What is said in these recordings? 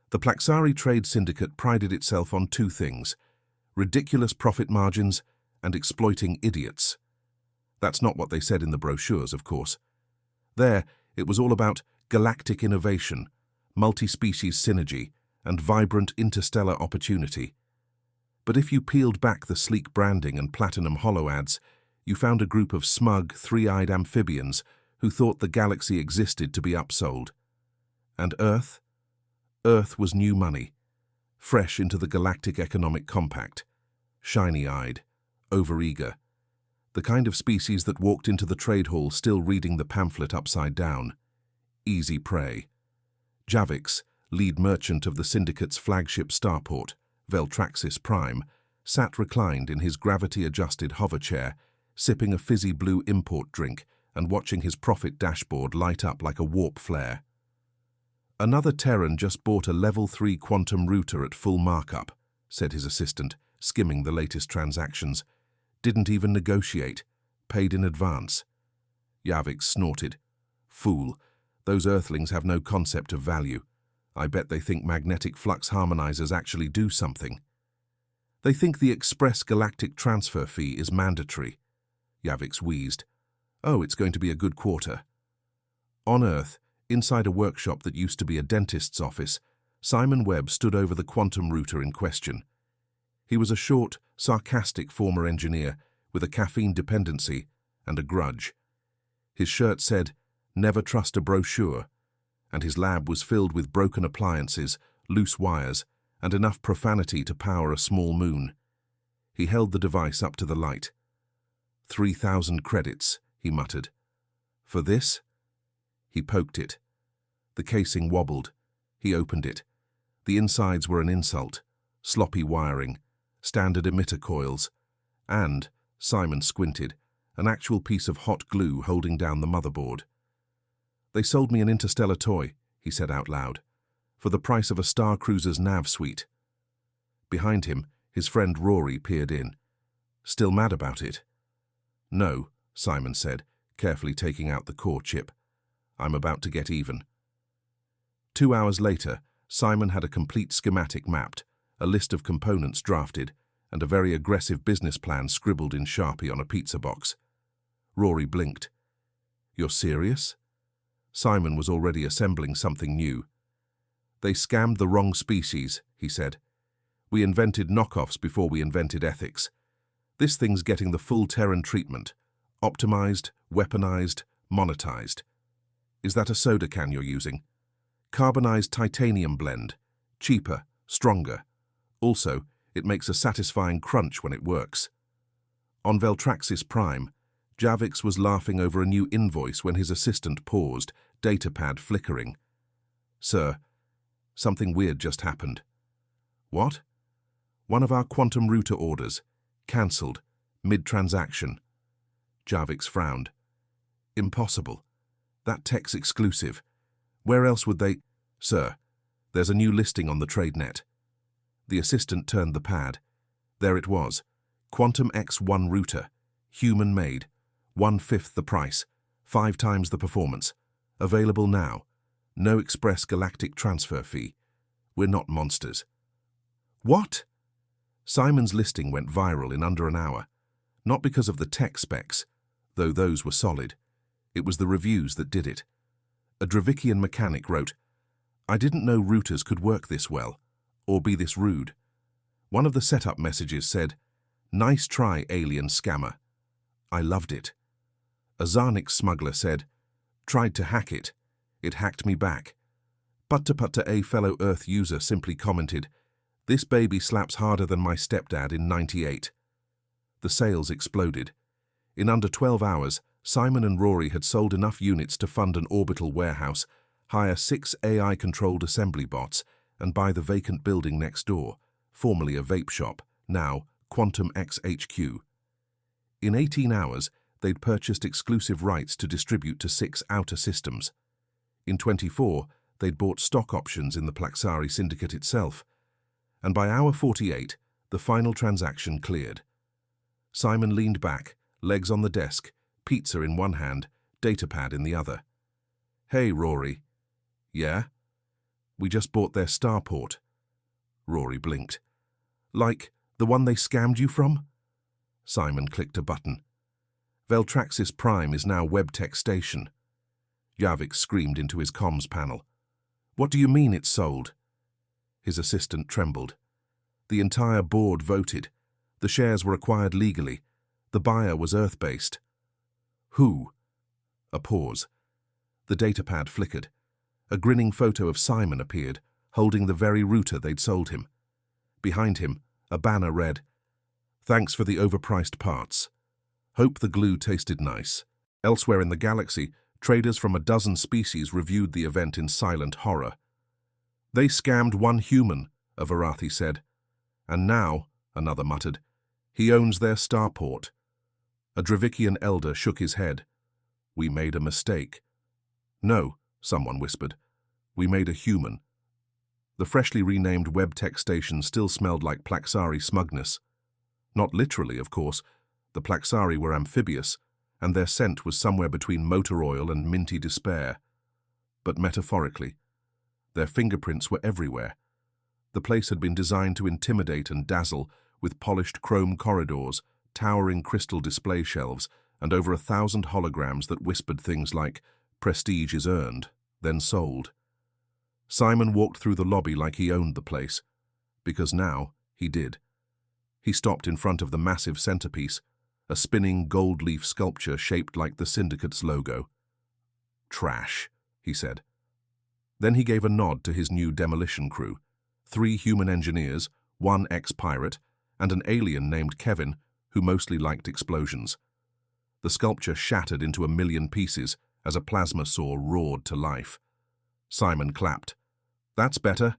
The Plaxari Trade Syndicate prided itself on two things: ridiculous profit margins and exploiting idiots. That's not what they said in the brochures, of course. There, it was all about galactic innovation, multi-species synergy, and vibrant interstellar opportunity. But if you peeled back the sleek branding and platinum holo ads, you found a group of smug, three-eyed amphibians who thought the galaxy existed to be upsold. And Earth? Earth was new money, fresh into the Galactic Economic Compact, shiny-eyed, overeager, the kind of species that walked into the trade hall still reading the pamphlet upside down. Easy prey. Javix, lead merchant of the syndicate's flagship Starport, Veltraxis Prime, sat reclined in his gravity-adjusted hover chair, sipping a fizzy blue import drink and watching his profit dashboard light up like a warp flare. "Another Terran just bought a level 3 quantum router at full markup," said his assistant, skimming the latest transactions. "Didn't even negotiate. Paid in advance." Javix snorted. "Fool. Those Earthlings have no concept of value. I bet they think magnetic flux harmonizers actually do something. They think the express galactic transfer fee is mandatory." Javix wheezed. "Oh, it's going to be a good quarter." On Earth, inside a workshop that used to be a dentist's office, Simon Webb stood over the quantum router in question. He was a short, sarcastic former engineer with a caffeine dependency and a grudge. His shirt said, "Never trust a brochure," and his lab was filled with broken appliances, loose wires, and enough profanity to power a small moon. He held the device up to the light. 3,000 credits, he muttered. "For this?" He poked it. The casing wobbled. He opened it. The insides were an insult: sloppy wiring, standard emitter coils, and, Simon squinted, an actual piece of hot glue holding down the motherboard. "They sold me an interstellar toy," he said out loud, "for the price of a Star Cruiser's nav suite." Behind him, his friend Rory peered in. "Still mad about it?" "No," Simon said, carefully taking out the core chip. "I'm about to get even." 2 hours later, Simon had a complete schematic mapped, a list of components drafted, and a very aggressive business plan scribbled in Sharpie on a pizza box. Rory blinked. "You're serious?" Simon was already assembling something new. "They scammed the wrong species," he said. "We invented knockoffs before we invented ethics. This thing's getting the full Terran treatment. Optimized, weaponized, monetized. Is that a soda can you're using? Carbonized titanium blend. Cheaper, stronger. Also, it makes a satisfying crunch when it works." On Veltraxis Prime, Javix was laughing over a new invoice when his assistant paused, datapad flickering. "Sir, something weird just happened." "What?" "One of our quantum router orders. Cancelled. Mid-transaction." Javix frowned. "Impossible. That tech's exclusive. Where else would they—" "Sir, there's a new listing on the TradeNet." The assistant turned the pad. There it was. Quantum X1 router. Human-made. 1/5 the price. 5 times the performance. Available now. No express galactic transfer fee. We're not monsters. "What?" Simon's listing went viral in under an hour. Not because of the tech specs, though those were solid. It was the reviews that did it. A Dravician mechanic wrote, "I didn't know routers could work this well, or be this rude." One of the setup messages said, "Nice try, alien scammer." I loved it. A Zarnik smuggler said, "Tried to hack it. It hacked me back." Putta a fellow Earth user simply commented, "This baby slaps harder than my stepdad in '98. The sales exploded. In under 12 hours, Simon and Rory had sold enough units to fund an orbital warehouse, hire 6 AI-controlled assembly bots, and buy the vacant building next door, formerly a vape shop, now Quantum X HQ. In 18 hours, they'd purchased exclusive rights to distribute to 6 outer systems. In 24, they'd bought stock options in the Plaxari Syndicate itself. And by hour 48, the final transaction cleared. Simon leaned back, legs on the desk, pizza in one hand, datapad in the other. "Hey, Rory." "Yeah?" We just bought their Starport. Rory blinked. Like the one they scammed you from? Simon clicked a button. Veltraxis Prime is now WebTech Station. Javik screamed into his comms panel. What do you mean it's sold? His assistant trembled. The entire board voted. The shares were acquired legally. The buyer was Earth-based. Who? A pause. The datapad flickered. A grinning photo of Simon appeared, holding the very router they'd sold him. Behind him, a banner read, "Thanks for the overpriced parts. Hope the glue tasted nice." Elsewhere in the galaxy, traders from a dozen species reviewed the event in silent horror. They scammed one human, a Varathi said. And now, another muttered, he owns their starport. A Dravikian elder shook his head. We made a mistake. No, someone whispered. We made a human. The freshly renamed WebTech station still smelled like Plaxari smugness. Not literally, of course. The Plaxari were amphibious, and their scent was somewhere between motor oil and minty despair. But metaphorically, their fingerprints were everywhere. The place had been designed to intimidate and dazzle, with polished chrome corridors, towering crystal display shelves, and over 1,000 holograms that whispered things like, "Prestige is earned, then sold." Simon walked through the lobby like he owned the place, because now he did. He stopped in front of the massive centerpiece, a spinning gold leaf sculpture shaped like the Syndicate's logo. Trash, he said. Then he gave a nod to his new demolition crew, 3 human engineers, 1 ex-pirate, and an alien named Kevin, who mostly liked explosions. The sculpture shattered into 1,000,000 pieces as a plasma saw roared to life. Simon clapped. That's better.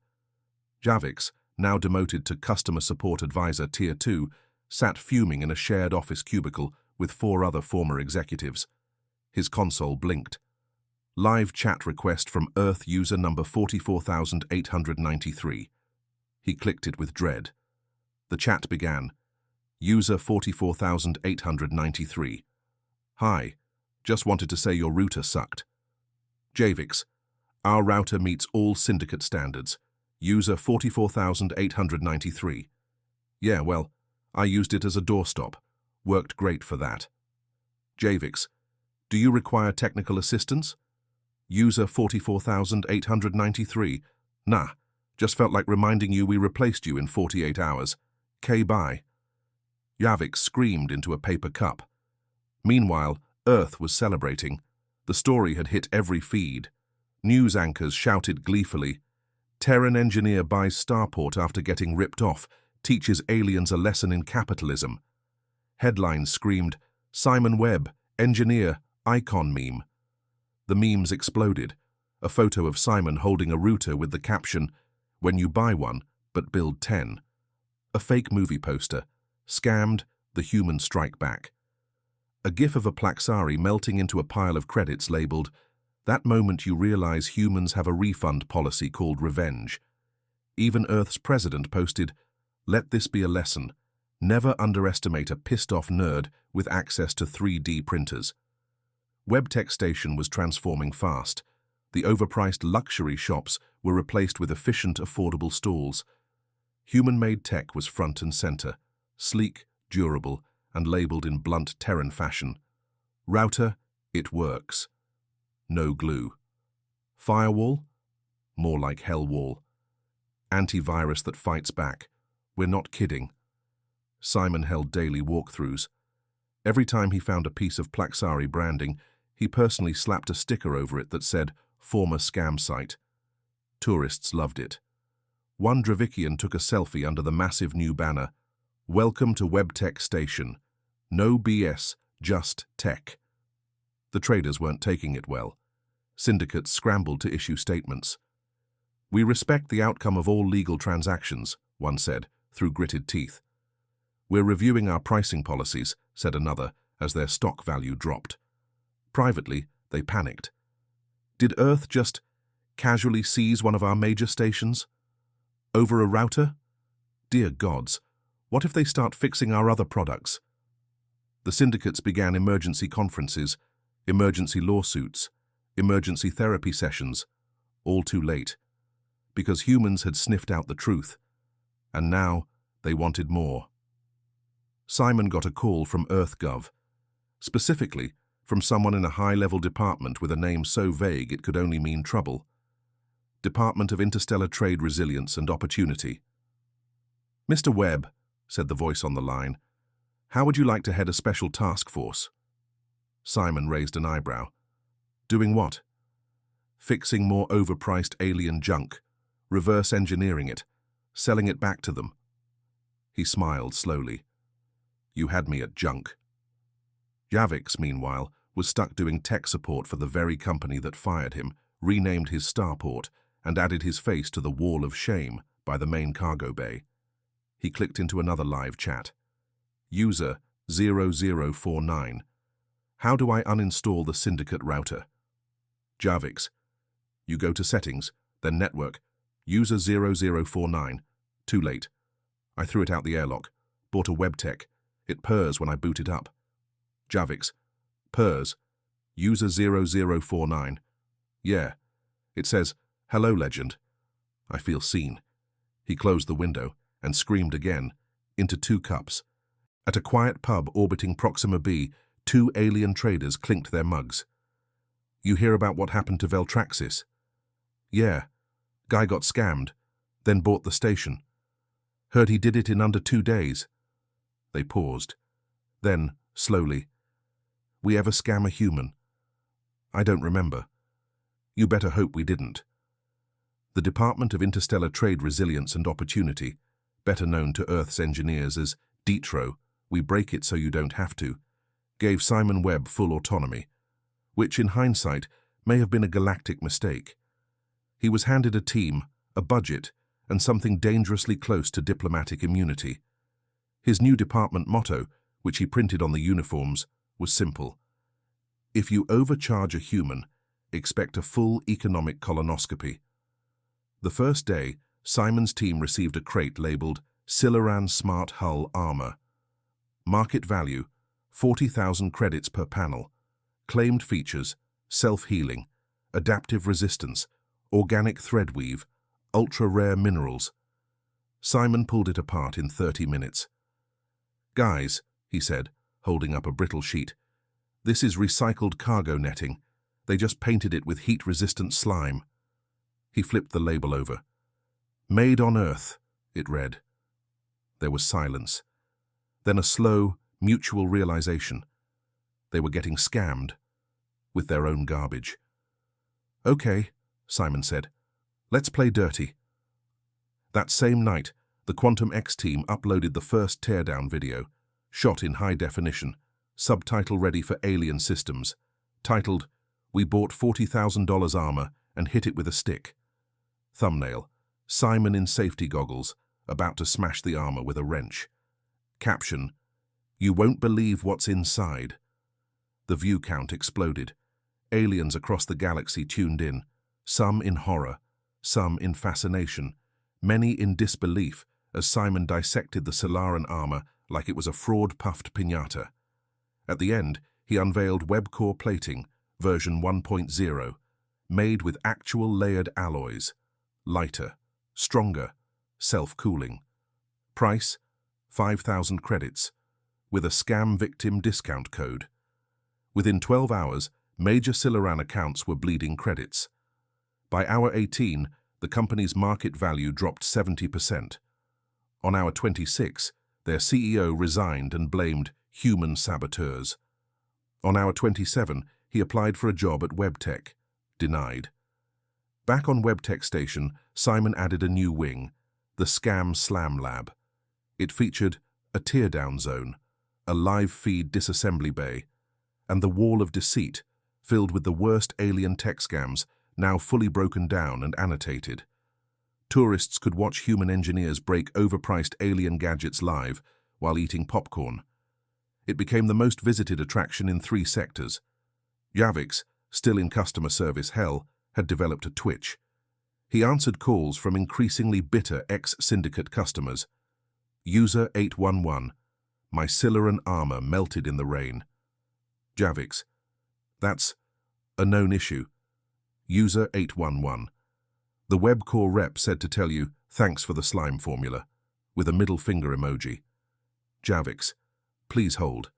Javix, now demoted to Customer Support Advisor Tier 2, sat fuming in a shared office cubicle with 4 other former executives. His console blinked. Live chat request from Earth user number 44,893. He clicked it with dread. The chat began. User 44,893. Hi, just wanted to say your router sucked. Javix, our router meets all Syndicate standards. User 44,893. Yeah, well, I used it as a doorstop. Worked great for that. Javix, do you require technical assistance? User 44,893. Nah, just felt like reminding you we replaced you in 48 hours. Bye. Javix screamed into a paper cup. Meanwhile, Earth was celebrating. The story had hit every feed. News anchors shouted gleefully, Terran engineer buys Starport after getting ripped off, teaches aliens a lesson in capitalism. Headlines screamed, Simon Webb, engineer, icon meme. The memes exploded. A photo of Simon holding a router with the caption, when you buy one, but build 10. A fake movie poster, scammed, the human strike back. A gif of a Plaxari melting into a pile of credits labeled, that moment you realize humans have a refund policy called revenge. Even Earth's president posted, let this be a lesson. Never underestimate a pissed-off nerd with access to 3D printers. WebTech Station was transforming fast. The overpriced luxury shops were replaced with efficient, affordable stalls. Human-made tech was front and center, sleek, durable, and labeled in blunt Terran fashion. Router, it works. No glue. Firewall? More like hell wall. Antivirus that fights back. We're not kidding. Simon held daily walkthroughs. Every time he found a piece of Plaxari branding, he personally slapped a sticker over it that said, former scam site. Tourists loved it. One Dravikian took a selfie under the massive new banner, Welcome to WebTech Station. No BS, just tech. The traders weren't taking it well. Syndicates scrambled to issue statements. We respect the outcome of all legal transactions, one said, through gritted teeth. We're reviewing our pricing policies, said another, as their stock value dropped. Privately, they panicked. Did Earth just casually seize one of our major stations? Over a router? Dear gods, what if they start fixing our other products? The syndicates began emergency conferences, emergency lawsuits, emergency therapy sessions, all too late. because humans had sniffed out the truth, and now they wanted more. Simon got a call from EarthGov, specifically from someone in a high-level department with a name so vague it could only mean trouble. Department of Interstellar Trade Resilience and Opportunity. "Mr. Webb," said the voice on the line, "how would you like to head a special task force?" Simon raised an eyebrow. "Doing what?" "Fixing more overpriced alien junk, reverse engineering it, selling it back to them." He smiled slowly. "You had me at junk." Javix, meanwhile, was stuck doing tech support for the very company that fired him, renamed his Starport, and added his face to the wall of shame by the main cargo bay. He clicked into another live chat. "User 0049. How do I uninstall the syndicate router?" Javix. "You go to Settings, then Network. User 0049. Too late. I threw it out the airlock. Bought a WebTech. It purrs when I boot it up." Javix. "Purrs. User 0049. Yeah. It says, 'Hello, legend.' I feel seen." He closed the window and screamed again, into 2 cups. At a quiet pub orbiting Proxima B, 2 alien traders clinked their mugs. "You hear about what happened to Veltraxis?" "Yeah. Guy got scammed, then bought the station. Heard he did it in under 2 days. They paused. Then, slowly, "We ever scam a human?" "I don't remember." "You better hope we didn't." The Department of Interstellar Trade Resilience and Opportunity, better known to Earth's engineers as DETRO, we break it so you don't have to, gave Simon Webb full autonomy, which in hindsight may have been a galactic mistake. He was handed a team, a budget, and something dangerously close to diplomatic immunity. His new department motto, which he printed on the uniforms, was simple: "If you overcharge a human, expect a full economic colonoscopy." The first day, Simon's team received a crate labeled Siloran Smart Hull Armor. Market value, 40,000 credits per panel. Claimed features, self-healing, adaptive resistance, organic thread weave, ultra-rare minerals. Simon pulled it apart in 30 minutes. "Guys," he said, holding up a brittle sheet, "this is recycled cargo netting. They just painted it with heat-resistant slime." He flipped the label over. "Made on Earth," it read. There was silence. Then a slow, mutual realization. They were getting scammed with their own garbage. "Okay," Simon said. "Let's play dirty." That same night, the Quantum X team uploaded the first teardown video, shot in high definition, subtitle ready for alien systems, titled, "We bought $40,000 armor and hit it with a stick." Thumbnail, Simon in safety goggles, about to smash the armor with a wrench. Caption, "You won't believe what's inside." The view count exploded. Aliens across the galaxy tuned in, some in horror, some in fascination, many in disbelief as Simon dissected the Solaran armor like it was a fraud-puffed piñata. At the end, he unveiled webcore plating, version 1.0, made with actual layered alloys, lighter, stronger, self-cooling. Price, 5,000 credits, with a scam victim discount code. Within 12 hours, major Siloran accounts were bleeding credits. By hour 18, the company's market value dropped 70%. On hour 26, their CEO resigned and blamed human saboteurs. On hour 27, he applied for a job at WebTech. Denied. Back on WebTech Station, Simon added a new wing, the Scam Slam Lab. It featured a teardown zone, a live feed disassembly bay, and the wall of deceit, filled with the worst alien tech scams, now fully broken down and annotated. Tourists could watch human engineers break overpriced alien gadgets live while eating popcorn. It became the most visited attraction in 3 sectors. Javix, still in customer service hell, had developed a twitch. He answered calls from increasingly bitter ex-syndicate customers. User 811, "My Siloran armor melted in the rain." Javix, "That's a known issue." User 811, The web core rep said to tell you, thanks for the slime formula, with a middle finger emoji. Javix, please hold.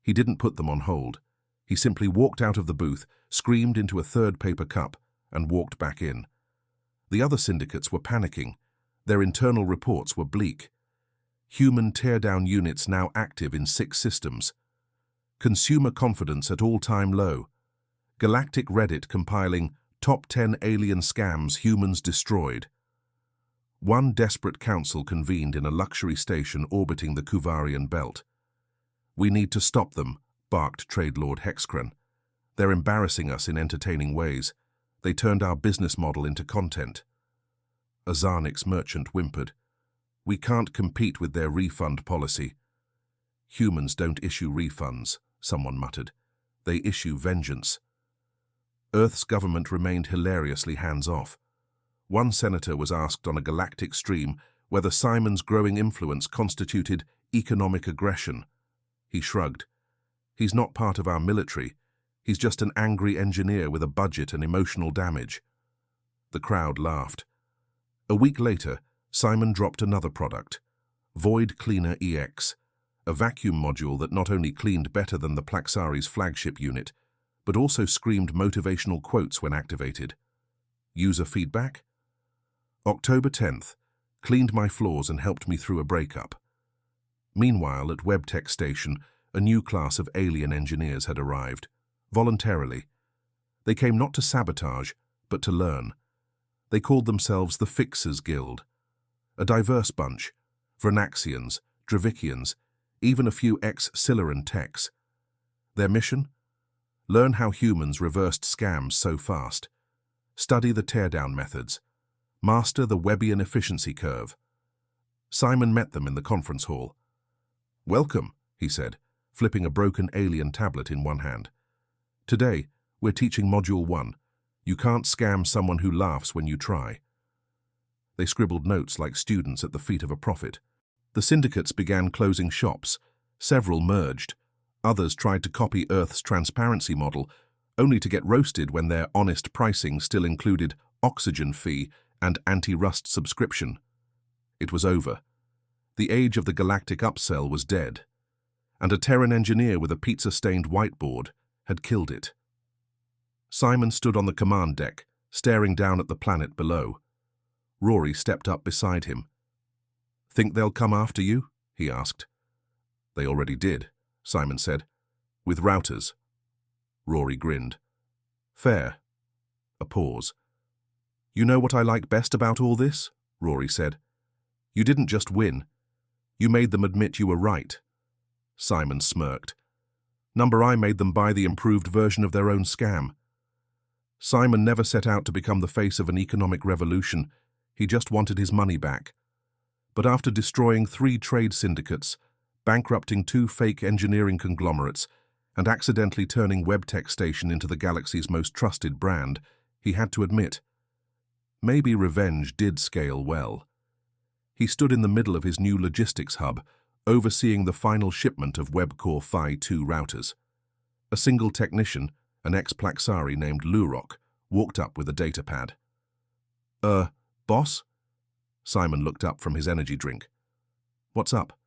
He didn't put them on hold. He simply walked out of the booth, screamed into a third paper cup, and walked back in. The other syndicates were panicking. Their internal reports were bleak. Human teardown units now active in 6 systems. Consumer confidence at all-time low. Galactic Reddit compiling top 10 alien scams humans destroyed. One desperate council convened in a luxury station orbiting the Kuvarian belt. We need to stop them, barked Trade Lord Hexcran. They're embarrassing us in entertaining ways. They turned our business model into content. A Zarnix merchant whimpered. We can't compete with their refund policy. Humans don't issue refunds, someone muttered. They issue vengeance. Earth's government remained hilariously hands-off. One senator was asked on a galactic stream whether Simon's growing influence constituted economic aggression. He shrugged. He's not part of our military. He's just an angry engineer with a budget and emotional damage. The crowd laughed. A week later, Simon dropped another product, Void Cleaner EX, a vacuum module that not only cleaned better than the Plaxari's flagship unit, but also screamed motivational quotes when activated. User feedback? October 10th, cleaned my floors and helped me through a breakup. Meanwhile, at WebTech Station, a new class of alien engineers had arrived, voluntarily. They came not to sabotage, but to learn. They called themselves the Fixers Guild. A diverse bunch, Vernaxians, Dravicians, even a few ex-Silaran techs. Their mission? Learn how humans reversed scams so fast. Study the teardown methods. Master the Webbian efficiency curve. Simon met them in the conference hall. Welcome, he said, flipping a broken alien tablet in one hand. Today, we're teaching Module 1. You can't scam someone who laughs when you try. They scribbled notes like students at the feet of a prophet. The syndicates began closing shops. Several merged. Others tried to copy Earth's transparency model, only to get roasted when their honest pricing still included oxygen fee and anti-rust subscription. It was over. The age of the galactic upsell was dead, and a Terran engineer with a pizza-stained whiteboard had killed it. Simon stood on the command deck, staring down at the planet below. Rory stepped up beside him. Think they'll come after you? He asked. They already did, Simon said. With routers. Rory grinned. Fair. A pause. You know what I like best about all this? Rory said. You didn't just win. You made them admit you were right. Simon smirked. Number I made them buy the improved version of their own scam. Simon never set out to become the face of an economic revolution. He just wanted his money back. But after destroying 3 trade syndicates, bankrupting 2 fake engineering conglomerates, and accidentally turning WebTech Station into the galaxy's most trusted brand, he had to admit, maybe revenge did scale well. He stood in the middle of his new logistics hub, overseeing the final shipment of WebCore Phi 2 routers. A single technician, an ex-Plaxari named Lurok, walked up with a datapad. Boss? Simon looked up from his energy drink. What's up?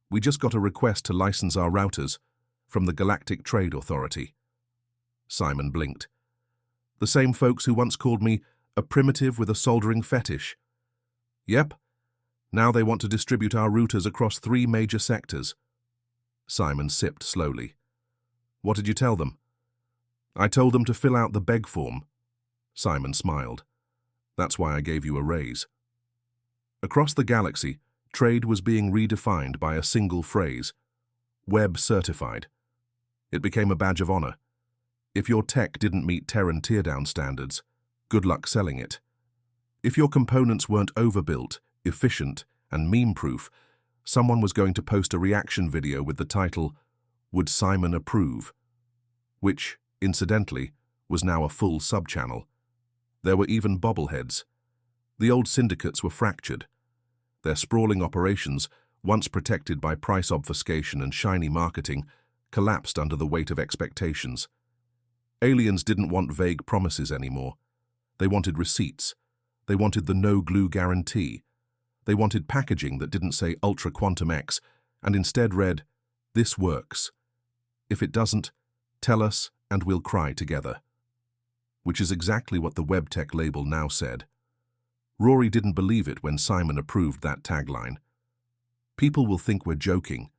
We just got a request to license our routers from the Galactic Trade Authority. Simon blinked. The same folks who once called me a primitive with a soldering fetish. Yep. Now they want to distribute our routers across 3 major sectors. Simon sipped slowly. What did you tell them? I told them to fill out the beg form. Simon smiled. That's why I gave you a raise. Across the galaxy, trade was being redefined by a single phrase. Web certified. It became a badge of honor. If your tech didn't meet Terran teardown standards, good luck selling it. If your components weren't overbuilt, efficient, and meme-proof, someone was going to post a reaction video with the title, Would Simon Approve? Which, incidentally, was now a full sub-channel. There were even bobbleheads. The old syndicates were fractured. Their sprawling operations, once protected by price obfuscation and shiny marketing, collapsed under the weight of expectations. Aliens didn't want vague promises anymore. They wanted receipts. They wanted the no-glue guarantee. They wanted packaging that didn't say Ultra Quantum X and instead read, "This works. If it doesn't, tell us and we'll cry together." Which is exactly what the WebTech label now said. Rory didn't believe it when Simon approved that tagline. "People will think we're joking."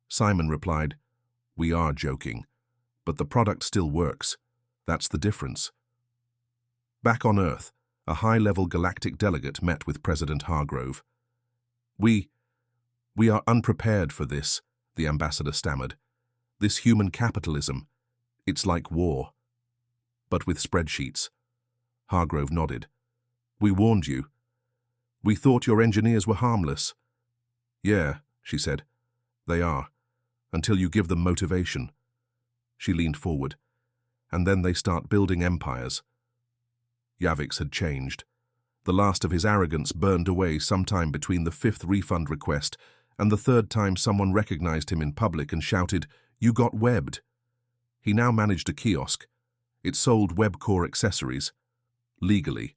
Simon replied, "We are joking, but the product still works. That's the difference." Back on Earth, a high-level Galactic delegate met with President Hargrove. We are unprepared for this," the ambassador stammered. "This human capitalism, it's like war." "But with spreadsheets." Hargrove nodded. "We warned you. We thought your engineers were harmless." "Yeah," she said, "they are, until you give them motivation." She leaned forward. "And then they start building empires." Javix had changed. The last of his arrogance burned away sometime between the 5th refund request and the 3rd time someone recognized him in public and shouted, "You got webbed." He now managed a kiosk. It sold webcore accessories. Legally.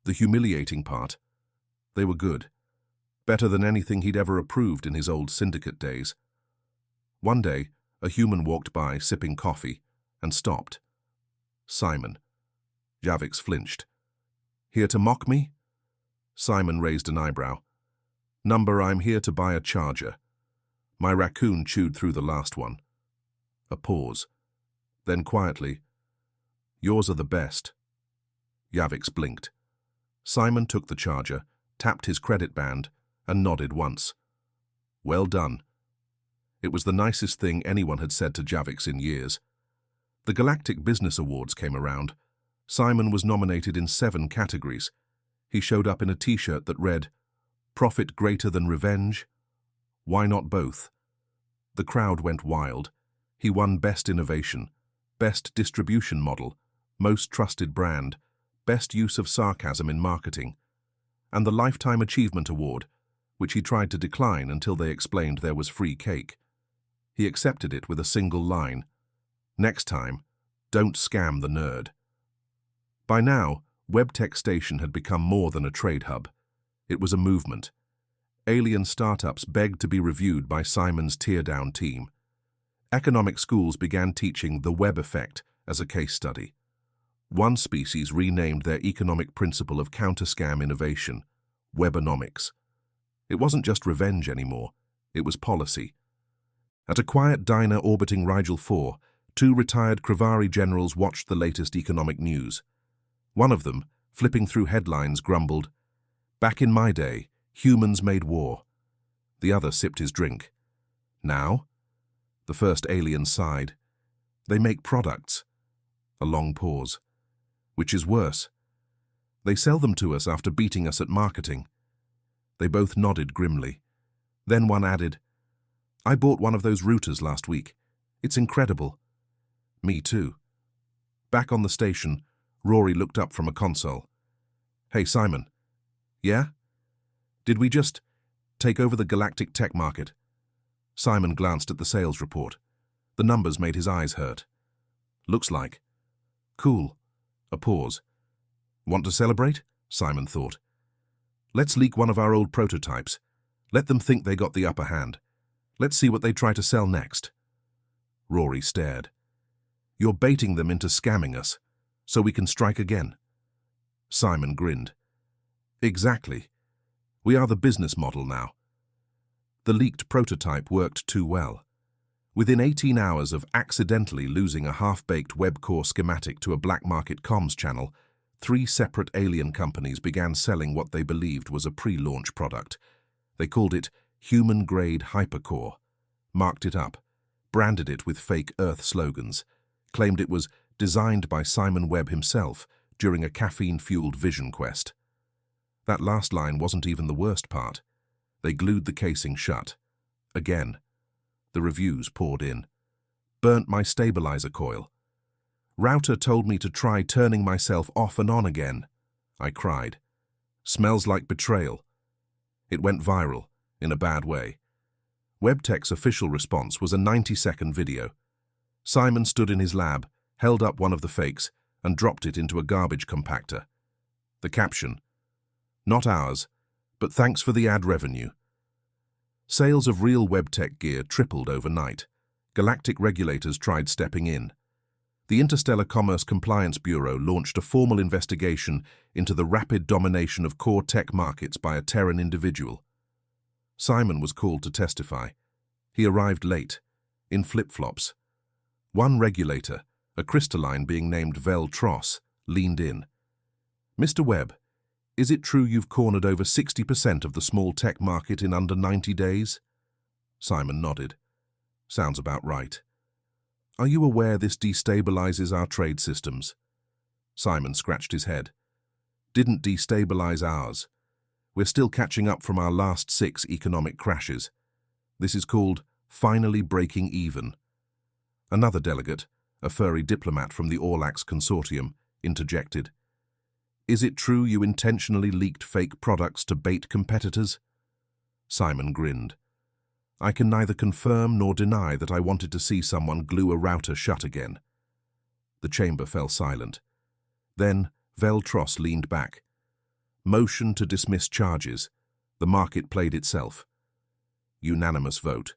The humiliating part, they were good. Better than anything he'd ever approved in his old syndicate days. One day, a human walked by, sipping coffee, and stopped. Simon. Javix flinched. "Here to mock me?" Simon raised an eyebrow. "Number, I'm here to buy a charger." My raccoon chewed through the last one. A pause. Then quietly, "Yours are the best." Javix blinked. Simon took the charger, tapped his credit band, and nodded once. "Well done." It was the nicest thing anyone had said to Javix in years. The Galactic Business Awards came around. Simon was nominated in 7 categories. He showed up in a t-shirt that read, "Profit greater than revenge? Why not both?" The crowd went wild. He won Best Innovation, Best Distribution Model, Most Trusted Brand, Best Use of Sarcasm in Marketing, and the Lifetime Achievement Award, which he tried to decline until they explained there was free cake. He accepted it with a single line, "Next time, don't scam the nerd." By now, WebTech Station had become more than a trade hub. It was a movement. Alien startups begged to be reviewed by Simon's tear-down team. Economic schools began teaching the web effect as a case study. One species renamed their economic principle of counter-scam innovation, Webenomics. It wasn't just revenge anymore, it was policy. At a quiet diner orbiting Rigel 4, 2 retired Kravari generals watched the latest economic news. One of them, flipping through headlines, grumbled, "Back in my day, humans made war." The other sipped his drink. "Now?" The first alien sighed. "They make products." A long pause. "Which is worse. They sell them to us after beating us at marketing." They both nodded grimly. Then one added, "I bought one of those routers last week. It's incredible." "Me too." Back on the station, Rory looked up from a console. "Hey, Simon." "Yeah? Did we just take over the Galactic tech market?" Simon glanced at the sales report. The numbers made his eyes hurt. "Looks like." "Cool." A pause. "Want to celebrate?" Simon thought. "Let's leak one of our old prototypes. Let them think they got the upper hand. Let's see what they try to sell next." Rory stared. "You're baiting them into scamming us, so we can strike again." Simon grinned. "Exactly. We are the business model now." The leaked prototype worked too well. Within 18 hours of accidentally losing a half-baked web core schematic to a black market comms channel, 3 separate alien companies began selling what they believed was a pre-launch product. They called it human-grade hypercore, marked it up, branded it with fake Earth slogans, claimed it was designed by Simon Webb himself during a caffeine-fueled vision quest. That last line wasn't even the worst part. They glued the casing shut. Again. The reviews poured in. "Burnt my stabilizer coil." "Router told me to try turning myself off and on again." I cried. "Smells like betrayal." It went viral, in a bad way. WebTech's official response was a 90-second video. Simon stood in his lab, held up one of the fakes, and dropped it into a garbage compactor. The caption, "Not ours, but thanks for the ad revenue." Sales of real web tech gear tripled overnight. Galactic regulators tried stepping in. The Interstellar Commerce Compliance Bureau launched a formal investigation into the rapid domination of core tech markets by a Terran individual. Simon was called to testify. He arrived late, in flip-flops. One regulator, a crystalline being named Vel Tross, leaned in. "Mr. Webb, is it true you've cornered over 60% of the small tech market in under 90 days? Simon nodded. "Sounds about right." "Are you aware this destabilizes our trade systems?" Simon scratched his head. "Didn't destabilize ours. We're still catching up from our last 6 economic crashes. This is called finally breaking even." Another delegate, a furry diplomat from the Orlax consortium, interjected. "Is it true you intentionally leaked fake products to bait competitors?" Simon grinned. "I can neither confirm nor deny that I wanted to see someone glue a router shut again." The chamber fell silent. Then Vel Tross leaned back. Motion to dismiss charges. The market played itself. Unanimous vote.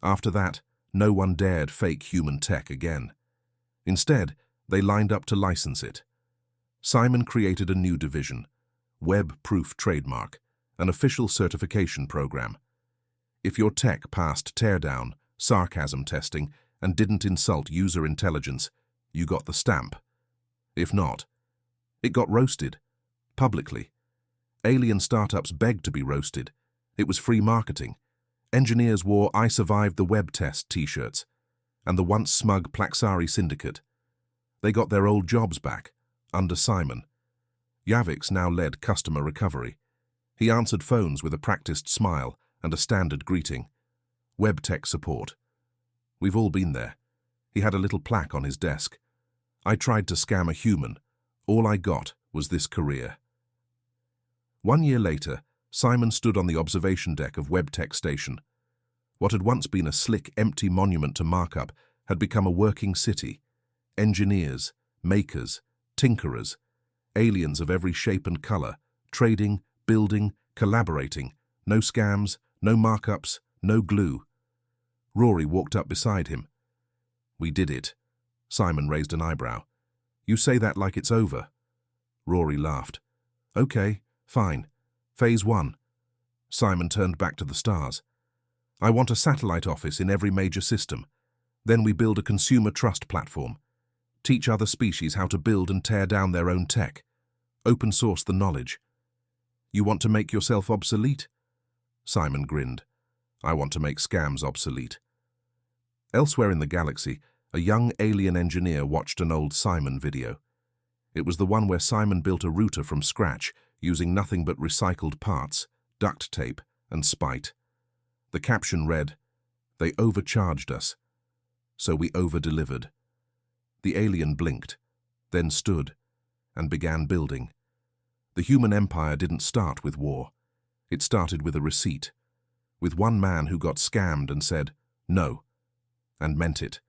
After that, no one dared fake human tech again. Instead, they lined up to license it. Simon created a new division, Web-Proof Trademark, an official certification program. If your tech passed teardown, sarcasm testing, and didn't insult user intelligence, you got the stamp. If not, it got roasted, publicly. Alien startups begged to be roasted. It was free marketing. Engineers wore "I survived the web test" t-shirts, and the once smug Plaxari syndicate. They got their old jobs back, under Simon. Yavix now led customer recovery. He answered phones with a practiced smile and a standard greeting. Web tech support. We've all been there. He had a little plaque on his desk. "I tried to scam a human. All I got was this career." 1 year later, Simon stood on the observation deck of WebTech Station. What had once been a slick, empty monument to markup had become a working city. Engineers, makers, tinkerers, aliens of every shape and color, trading, building, collaborating. No scams, no markups, no glue. Rory walked up beside him. "We did it." Simon raised an eyebrow. "You say that like it's over." Rory laughed. "Okay, fine. Phase 1. Simon turned back to the stars. "I want a satellite office in every major system. Then we build a consumer trust platform. Teach other species how to build and tear down their own tech. Open source the knowledge." "You want to make yourself obsolete?" Simon grinned. "I want to make scams obsolete." Elsewhere in the galaxy, a young alien engineer watched an old Simon video. It was the one where Simon built a router from scratch using nothing but recycled parts, duct tape, and spite. The caption read, "They overcharged us, so we over-delivered." The alien blinked, then stood, and began building. The human empire didn't start with war. It started with a receipt, with one man who got scammed and said, "No," and meant it.